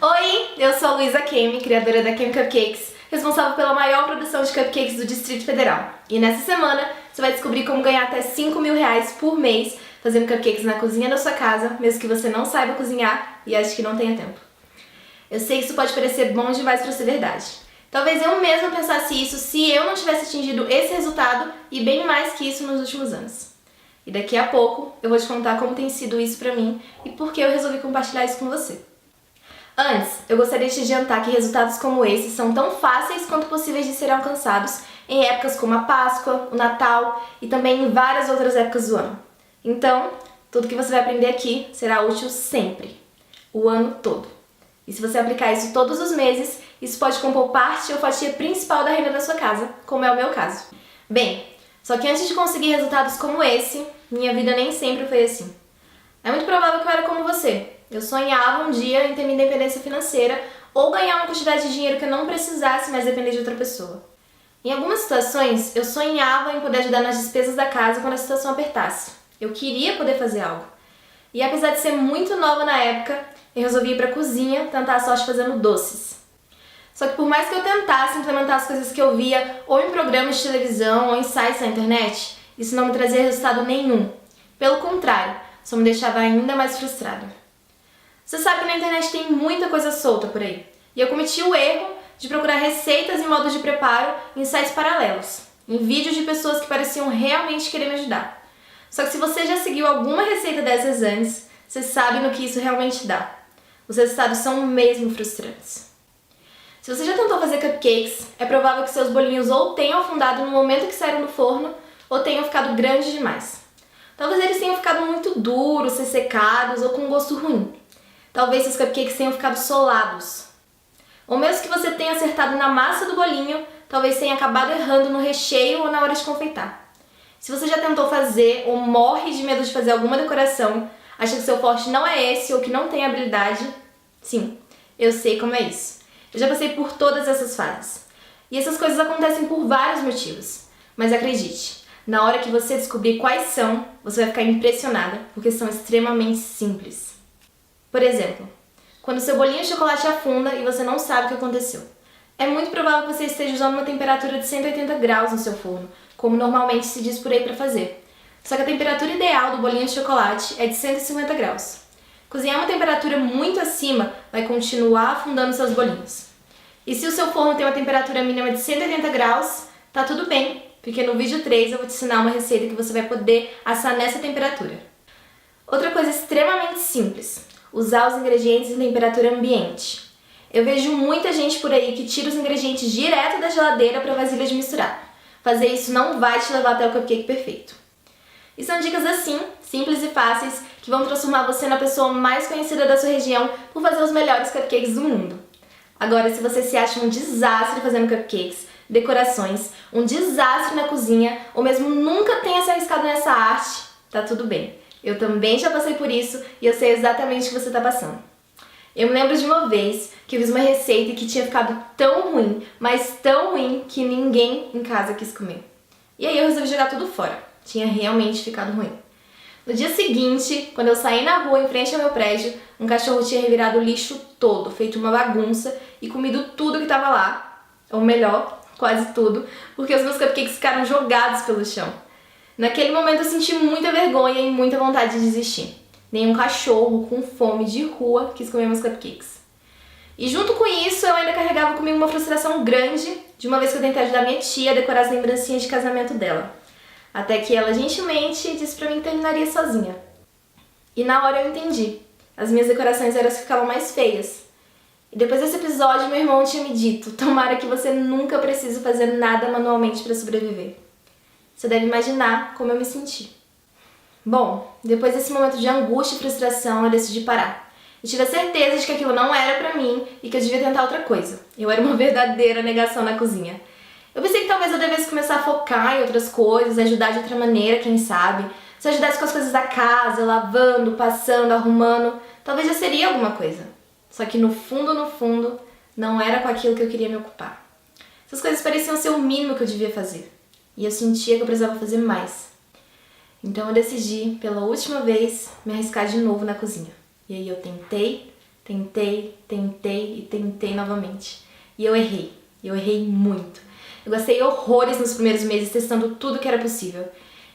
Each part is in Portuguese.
Oi, eu sou a Luísa Kemi, criadora da Kemi Cupcakes, responsável pela maior produção de cupcakes do Distrito Federal. E nessa semana você vai descobrir como ganhar até R$ 5.000 por mês fazendo cupcakes na cozinha da sua casa, mesmo que você não saiba cozinhar e ache que não tenha tempo. Eu sei que isso pode parecer bom demais para ser verdade. Talvez eu mesma pensasse isso se eu não tivesse atingido esse resultado e bem mais que isso nos últimos anos. E daqui a pouco eu vou te contar como tem sido isso pra mim e por que eu resolvi compartilhar isso com você. Antes, eu gostaria de te adiantar que resultados como esse são tão fáceis quanto possíveis de serem alcançados em épocas como a Páscoa, o Natal e também em várias outras épocas do ano. Então, tudo que você vai aprender aqui será útil sempre, o ano todo. E se você aplicar isso todos os meses, isso pode compor parte ou fatia principal da renda da sua casa, como é o meu caso. Bem, só que antes de conseguir resultados como esse, minha vida nem sempre foi assim. É muito provável que eu era como você. Eu sonhava um dia em ter minha independência financeira ou ganhar uma quantidade de dinheiro que eu não precisasse mais depender de outra pessoa. Em algumas situações, eu sonhava em poder ajudar nas despesas da casa quando a situação apertasse. Eu queria poder fazer algo. E apesar de ser muito nova na época, eu resolvi ir pra cozinha tentar a sorte fazendo doces. Só que por mais que eu tentasse implementar as coisas que eu via ou em programas de televisão ou em sites na internet, isso não me trazia resultado nenhum. Pelo contrário, só me deixava ainda mais frustrada. Você sabe que na internet tem muita coisa solta por aí. E eu cometi o erro de procurar receitas e modos de preparo em sites paralelos, em vídeos de pessoas que pareciam realmente querer me ajudar. Só que se você já seguiu alguma receita dessas antes, você sabe no que isso realmente dá. Os resultados são mesmo frustrantes. Se você já tentou fazer cupcakes, é provável que seus bolinhos ou tenham afundado no momento que saíram do forno, ou tenham ficado grandes demais. Talvez eles tenham ficado muito duros, ressecados ou com um gosto ruim. Talvez seus cupcakes tenham ficado solados. Ou mesmo que você tenha acertado na massa do bolinho, talvez tenha acabado errando no recheio ou na hora de confeitar. Se você já tentou fazer ou morre de medo de fazer alguma decoração, acha que seu forte não é esse ou que não tem habilidade, sim, eu sei como é isso. Eu já passei por todas essas fases. E essas coisas acontecem por vários motivos. Mas acredite, na hora que você descobrir quais são, você vai ficar impressionada, porque são extremamente simples. Por exemplo, quando seu bolinho de chocolate afunda e você não sabe o que aconteceu. É muito provável que você esteja usando uma temperatura de 180 graus no seu forno, como normalmente se diz por aí para fazer. Só que a temperatura ideal do bolinho de chocolate é de 150 graus. Cozinhar uma temperatura muito acima vai continuar afundando seus bolinhos. E se o seu forno tem uma temperatura mínima de 180 graus, tá tudo bem, porque no vídeo 3 eu vou te ensinar uma receita que você vai poder assar nessa temperatura. Outra coisa extremamente simples: usar os ingredientes em temperatura ambiente. Eu vejo muita gente por aí que tira os ingredientes direto da geladeira para a vasilha de misturar. Fazer isso não vai te levar até o cupcake perfeito. E são dicas assim, simples e fáceis, que vão transformar você na pessoa mais conhecida da sua região por fazer os melhores cupcakes do mundo. Agora, se você se acha um desastre fazendo cupcakes, decorações, um desastre na cozinha, ou mesmo nunca tenha se arriscado nessa arte, tá tudo bem. Eu também já passei por isso e eu sei exatamente o que você está passando. Eu me lembro de uma vez que eu fiz uma receita que tinha ficado tão ruim, mas tão ruim, que ninguém em casa quis comer. E aí eu resolvi jogar tudo fora. Tinha realmente ficado ruim. No dia seguinte, quando eu saí na rua em frente ao meu prédio, um cachorro tinha revirado o lixo todo, feito uma bagunça e comido tudo que estava lá. Ou melhor, quase tudo, porque os meus cupcakes ficaram jogados pelo chão. Naquele momento eu senti muita vergonha e muita vontade de desistir. Nenhum cachorro com fome de rua quis comer meus cupcakes. E junto com isso eu ainda carregava comigo uma frustração grande de uma vez que eu tentei ajudar minha tia a decorar as lembrancinhas de casamento dela. Até que ela gentilmente disse pra mim que terminaria sozinha. E na hora eu entendi. As minhas decorações eram as que ficavam mais feias. E depois desse episódio meu irmão tinha me dito: tomara que você nunca precise fazer nada manualmente para sobreviver. Você deve imaginar como eu me senti. Bom, depois desse momento de angústia e frustração, eu decidi parar. Eu tive a certeza de que aquilo não era pra mim e que eu devia tentar outra coisa. Eu era uma verdadeira negação na cozinha. Eu pensei que talvez eu devesse começar a focar em outras coisas, ajudar de outra maneira, quem sabe. Se eu ajudasse com as coisas da casa, lavando, passando, arrumando, talvez já seria alguma coisa. Só que no fundo, não era com aquilo que eu queria me ocupar. Essas coisas pareciam ser o mínimo que eu devia fazer. E eu sentia que eu precisava fazer mais. Então eu decidi, pela última vez, me arriscar de novo na cozinha. E aí eu tentei, Tentei, tentei e tentei novamente. E eu errei. Eu errei muito. Eu gastei horrores nos primeiros meses testando tudo que era possível.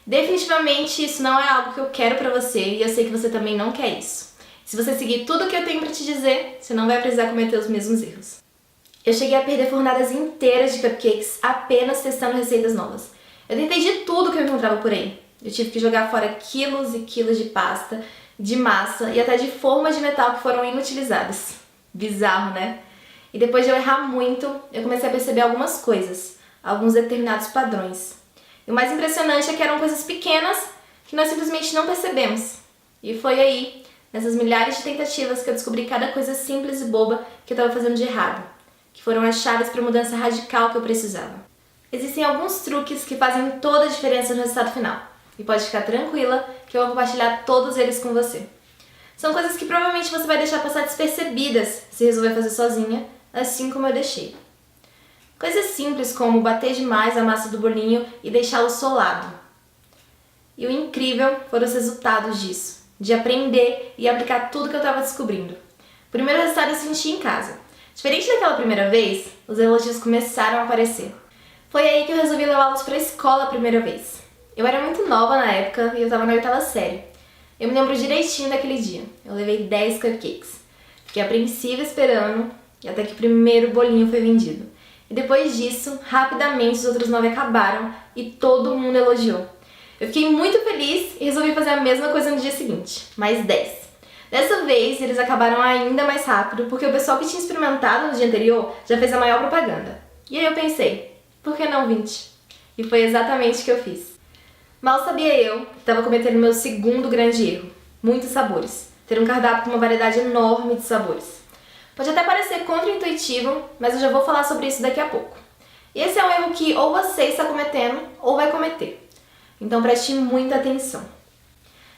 Definitivamente isso não é algo que eu quero pra você e eu sei que você também não quer isso. Se você seguir tudo o que eu tenho pra te dizer, você não vai precisar cometer os mesmos erros. Eu cheguei a perder fornadas inteiras de cupcakes apenas testando receitas novas. Eu tentei de tudo que eu encontrava por aí. Eu tive que jogar fora quilos e quilos de pasta, de massa e até de formas de metal que foram inutilizadas. Bizarro, né? E depois de eu errar muito, eu comecei a perceber algumas coisas, alguns determinados padrões. E o mais impressionante é que eram coisas pequenas que nós simplesmente não percebemos. E foi aí, nessas milhares de tentativas, que eu descobri cada coisa simples e boba que eu estava fazendo de errado, que foram as chaves para a mudança radical que eu precisava. Existem alguns truques que fazem toda a diferença no resultado final. E pode ficar tranquila que eu vou compartilhar todos eles com você. São coisas que provavelmente você vai deixar passar despercebidas se resolver fazer sozinha, assim como eu deixei. Coisas simples como bater demais a massa do bolinho e deixá-lo solado. E o incrível foram os resultados disso, de aprender e aplicar tudo que eu estava descobrindo. O primeiro resultado eu senti em casa. Diferente daquela primeira vez, os elogios começaram a aparecer. Foi aí que eu resolvi levá-los para a escola a primeira vez. Eu era muito nova na época e eu estava na 8ª série. Eu me lembro direitinho daquele dia. Eu levei 10 cupcakes. Fiquei apreensiva esperando e até que o primeiro bolinho foi vendido. E depois disso, rapidamente os outros 9 acabaram e todo mundo elogiou. Eu fiquei muito feliz e resolvi fazer a mesma coisa no dia seguinte, mais 10. Dessa vez, eles acabaram ainda mais rápido porque o pessoal que tinha experimentado no dia anterior já fez a maior propaganda. E aí eu pensei, por que não 20? E foi exatamente o que eu fiz. Mal sabia eu que estava cometendo meu segundo grande erro. Muitos sabores. Ter um cardápio com uma variedade enorme de sabores. Pode até parecer contra-intuitivo, mas eu já vou falar sobre isso daqui a pouco. E esse é um erro que ou você está cometendo ou vai cometer. Então preste muita atenção.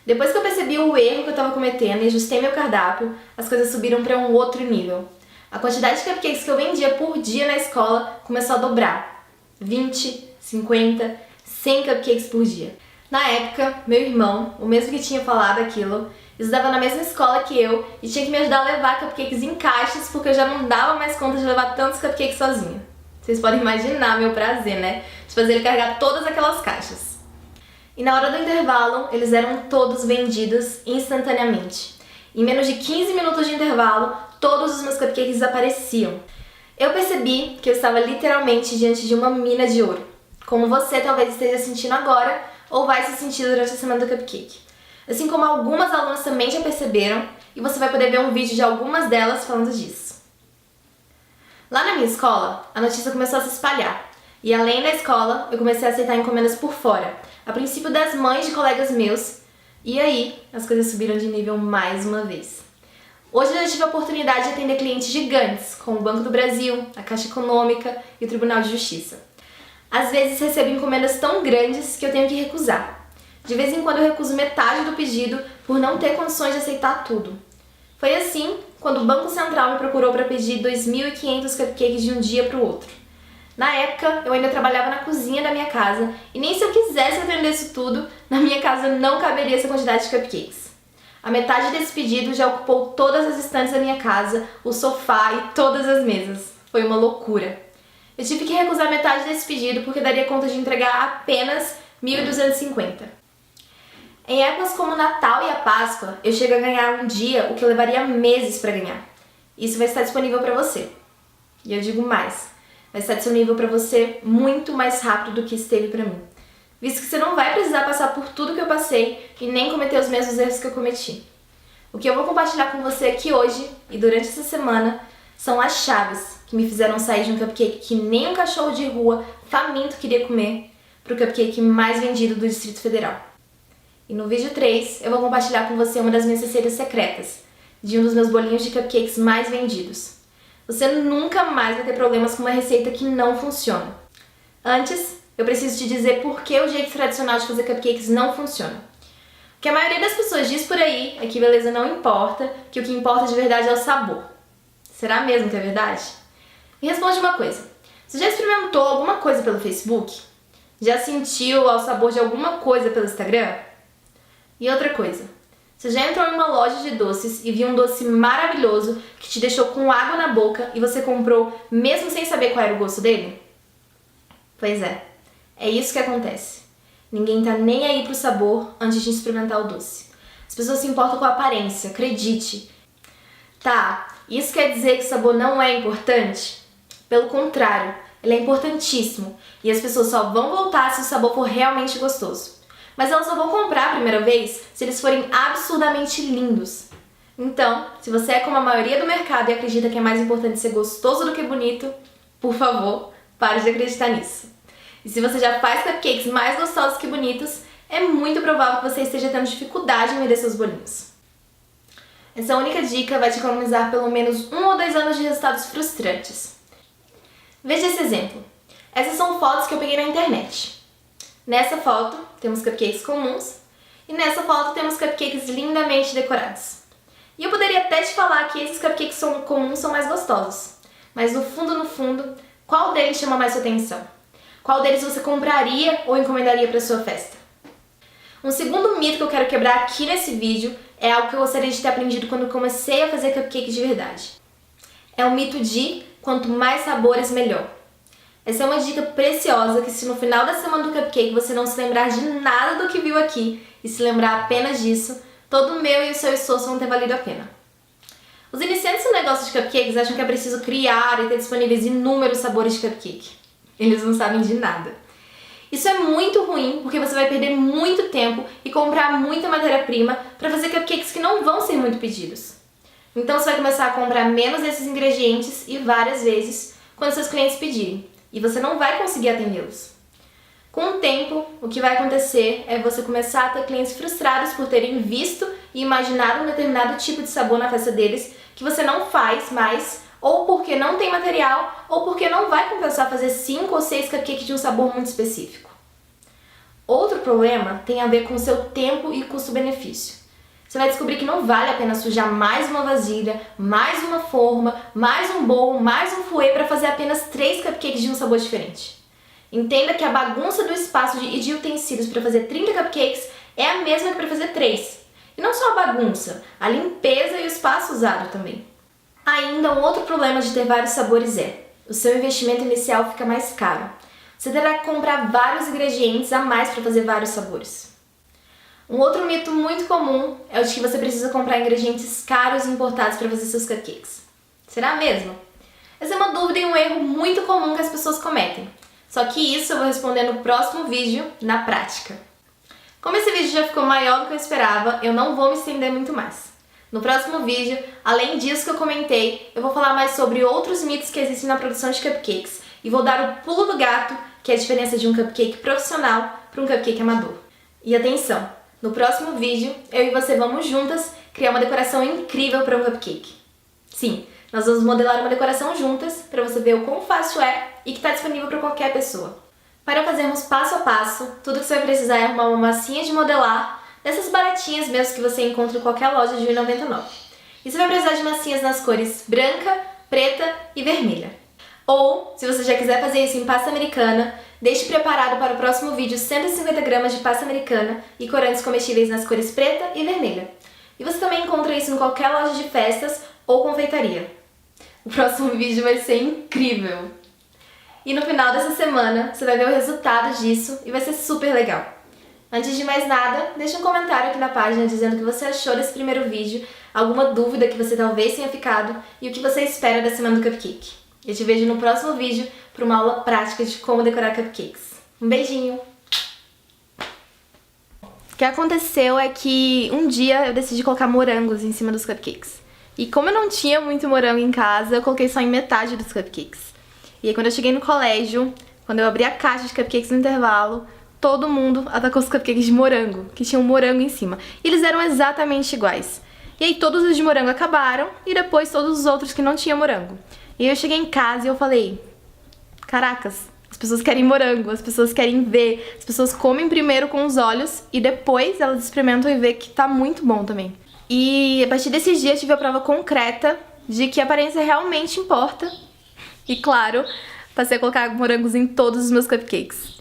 Depois que eu percebi o erro que eu estava cometendo e ajustei meu cardápio, as coisas subiram para um outro nível. A quantidade de cupcakes que eu vendia por dia na escola começou a dobrar. 20, 50, 100 cupcakes por dia. Na época, meu irmão, o mesmo que tinha falado aquilo, estudava na mesma escola que eu e tinha que me ajudar a levar cupcakes em caixas porque eu já não dava mais conta de levar tantos cupcakes sozinha. Vocês podem imaginar meu prazer, né? De fazer ele carregar todas aquelas caixas. E na hora do intervalo, eles eram todos vendidos instantaneamente. Em menos de 15 minutos de intervalo, todos os meus cupcakes desapareciam. Eu percebi que eu estava literalmente diante de uma mina de ouro. Como você talvez esteja sentindo agora, ou vai se sentir durante a semana do cupcake. Assim como algumas alunas também já perceberam, e você vai poder ver um vídeo de algumas delas falando disso. Lá na minha escola, a notícia começou a se espalhar. E além da escola, eu comecei a aceitar encomendas por fora, a princípio das mães de colegas meus, e aí as coisas subiram de nível mais uma vez. Hoje eu já tive a oportunidade de atender clientes gigantes, como o Banco do Brasil, a Caixa Econômica e o Tribunal de Justiça. Às vezes recebo encomendas tão grandes que eu tenho que recusar. De vez em quando eu recuso metade do pedido por não ter condições de aceitar tudo. Foi assim quando o Banco Central me procurou para pedir 2.500 cupcakes de um dia para o outro. Na época, eu ainda trabalhava na cozinha da minha casa e nem se eu quisesse atender isso tudo, na minha casa não caberia essa quantidade de cupcakes. A metade desse pedido já ocupou todas as estantes da minha casa, o sofá e todas as mesas. Foi uma loucura. Eu tive que recusar metade desse pedido porque daria conta de entregar apenas 1.250. Em épocas como o Natal e a Páscoa, eu chego a ganhar um dia o que eu levaria meses para ganhar. Isso vai estar disponível para você. E eu digo mais, vai estar disponível para você muito mais rápido do que esteve para mim. Visto que você não vai precisar passar por tudo que eu passei e nem cometer os mesmos erros que eu cometi. O que eu vou compartilhar com você aqui hoje e durante essa semana são as chaves que me fizeram sair de um cupcake que nem um cachorro de rua faminto queria comer para o cupcake mais vendido do Distrito Federal. E no vídeo 3 eu vou compartilhar com você uma das minhas receitas secretas de um dos meus bolinhos de cupcakes mais vendidos. Você nunca mais vai ter problemas com uma receita que não funciona. Antes, eu preciso te dizer por que o jeito tradicional de fazer cupcakes não funciona. O que a maioria das pessoas diz por aí é que beleza não importa, que o que importa de verdade é o sabor. Será mesmo que é verdade? Me responde uma coisa. Você já experimentou alguma coisa pelo Facebook? Já sentiu ao sabor de alguma coisa pelo Instagram? E outra coisa. Você já entrou em uma loja de doces e viu um doce maravilhoso que te deixou com água na boca e você comprou mesmo sem saber qual era o gosto dele? Pois é isso que acontece. Ninguém tá nem aí pro sabor antes de experimentar o doce. As pessoas se importam com a aparência, acredite. Tá, isso quer dizer que o sabor não é importante? Pelo contrário, ele é importantíssimo e as pessoas só vão voltar se o sabor for realmente gostoso. Mas elas só vão comprar a primeira vez se eles forem absurdamente lindos. Então, se você é como a maioria do mercado e acredita que é mais importante ser gostoso do que bonito, por favor, pare de acreditar nisso. E se você já faz cupcakes mais gostosos que bonitos, é muito provável que você esteja tendo dificuldade em vender seus bolinhos. Essa única dica vai te economizar pelo menos 1 ou 2 anos de resultados frustrantes. Veja esse exemplo. Essas são fotos que eu peguei na internet. Nessa foto temos cupcakes comuns e nessa foto temos cupcakes lindamente decorados. E eu poderia até te falar que esses cupcakes comuns são mais gostosos, mas no fundo, qual deles chama mais sua atenção? Qual deles você compraria ou encomendaria para sua festa? Um segundo mito que eu quero quebrar aqui nesse vídeo é algo que eu gostaria de ter aprendido quando comecei a fazer cupcakes de verdade. É o mito de quanto mais sabores, melhor. Essa é uma dica preciosa que se no final da semana do cupcake você não se lembrar de nada do que viu aqui e se lembrar apenas disso, todo o meu e o seu esforço vão ter valido a pena. Os iniciantes no negócio de cupcakes acham que é preciso criar e ter disponíveis inúmeros sabores de cupcake. Eles não sabem de nada. Isso é muito ruim porque você vai perder muito tempo e comprar muita matéria-prima para fazer cupcakes que não vão ser muito pedidos. Então você vai começar a comprar menos desses ingredientes e várias vezes quando seus clientes pedirem. E você não vai conseguir atendê-los. Com o tempo, o que vai acontecer é você começar a ter clientes frustrados por terem visto e imaginado um determinado tipo de sabor na festa deles que você não faz mais, ou porque não tem material, ou porque não vai compensar fazer 5 ou 6 cupcakes de um sabor muito específico. Outro problema tem a ver com o seu tempo e custo-benefício. Você vai descobrir que não vale a pena sujar mais uma vasilha, mais uma forma, mais um bowl, mais um fouet para fazer apenas 3 cupcakes de um sabor diferente. Entenda que a bagunça do espaço e de utensílios para fazer 30 cupcakes é a mesma que para fazer 3. E não só a bagunça, a limpeza e o espaço usado também. Ainda um outro problema de ter vários sabores é: o seu investimento inicial fica mais caro. Você terá que comprar vários ingredientes a mais para fazer vários sabores. Um outro mito muito comum é o de que você precisa comprar ingredientes caros e importados para fazer seus cupcakes. Será mesmo? Essa é uma dúvida e um erro muito comum que as pessoas cometem. Só que isso eu vou responder no próximo vídeo, na prática. Como esse vídeo já ficou maior do que eu esperava, eu não vou me estender muito mais. No próximo vídeo, além disso que eu comentei, eu vou falar mais sobre outros mitos que existem na produção de cupcakes e vou dar o pulo do gato, que é a diferença de um cupcake profissional para um cupcake amador. E atenção! No próximo vídeo, eu e você vamos juntas criar uma decoração incrível para um cupcake. Sim, nós vamos modelar uma decoração juntas para você ver o quão fácil é e que está disponível para qualquer pessoa. Para fazermos passo a passo, tudo que você vai precisar é arrumar uma massinha de modelar, dessas baratinhas mesmo que você encontra em qualquer loja de R$1,99. E você vai precisar de massinhas nas cores branca, preta e vermelha. Ou, se você já quiser fazer isso em pasta americana, deixe preparado para o próximo vídeo 150 gramas de pasta americana e corantes comestíveis nas cores preta e vermelha. E você também encontra isso em qualquer loja de festas ou confeitaria. O próximo vídeo vai ser incrível! E no final dessa semana, você vai ver o resultado disso e vai ser super legal. Antes de mais nada, deixa um comentário aqui na página dizendo o que você achou desse primeiro vídeo, alguma dúvida que você talvez tenha ficado e o que você espera da semana do cupcake. Eu te vejo no próximo vídeo para uma aula prática de como decorar cupcakes. Um beijinho! O que aconteceu é que um dia eu decidi colocar morangos em cima dos cupcakes. E como eu não tinha muito morango em casa, eu coloquei só em metade dos cupcakes. E aí quando eu cheguei no colégio, quando eu abri a caixa de cupcakes no intervalo, todo mundo atacou os cupcakes de morango, que tinham morango em cima. E eles eram exatamente iguais. E aí todos os de morango acabaram e depois todos os outros que não tinham morango. E aí eu cheguei em casa e eu falei, caracas, as pessoas querem morango, as pessoas querem ver, as pessoas comem primeiro com os olhos e depois elas experimentam e vê que tá muito bom também. E a partir desses dias eu tive a prova concreta de que a aparência realmente importa. E claro, passei a colocar morangos em todos os meus cupcakes.